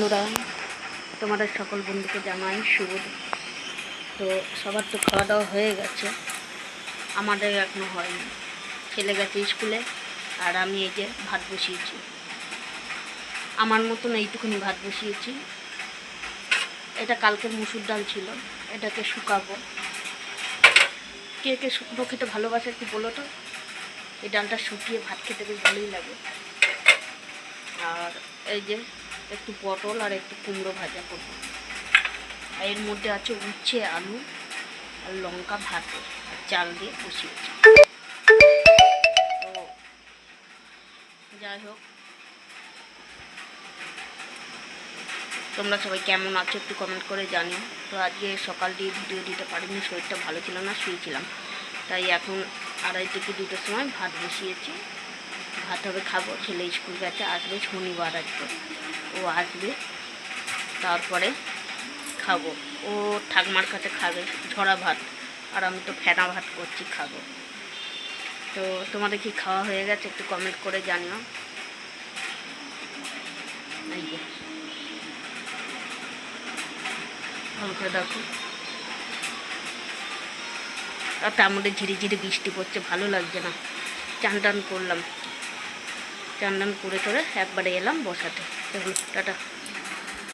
বন্ধুরা, তোমাদের সকল বন্ধুকে জানাই শুভ। তো সবার তো খাওয়া দাওয়া হয়ে গেছে, আমাদের এখনো হয়নি। ছেলে গেছে স্কুলে আর আমি এই যে ভাত বসিয়েছি। আমার মতন এইটুকুনি ভাত বসিয়েছি। এটা কালকের মুসুর ডাল ছিল, এটাকে শুকাবো। কে কে শুকনো খেতে ভালোবাসে একটু বলো তো। এই ডালটা শুকিয়ে ভাত খেতে বেশ ভালোই লাগে। আর এই যে একটু পটল আর একটু কুমড়ো ভাজা করবো। আর এর মধ্যে আছে উচ্ছে, আলু আর লঙ্কা ভাতে আর চাল দিয়ে বসিয়েছি। তো যাই হোক, তোমরা সবাই কেমন আছো একটু কমেন্ট করে জানিও। তো আজকে সকাল দিয়ে ভিডিও দিতে পারিনি, শরীরটা ভালো ছিল না, শুয়েছিলাম। তাই এখন 2:30 কি 2টোর সময় ভাত বসিয়েছি। ভাত হবে, খাবো। ছেলে স্কুল গেছে, আসবে শনিবার আজকে, ও আসবে তারপরে খাবো। ও ঠাকমার কাছে খাবে ঝরা ভাত, আর আমি তো ফেনা ভাত করছি, খাবো। তো তোমাদের কি খাওয়া হয়ে গেছে একটু কমেন্ট করে জানিও। এই যে ভালো করে দেখো। আর তার মধ্যে ঝিরি ঝিরি বৃষ্টি পড়ছে, ভালো লাগছে না। চান টান করলাম, চান টান করে একবারে এলাম বসাতে। চলো টাটা।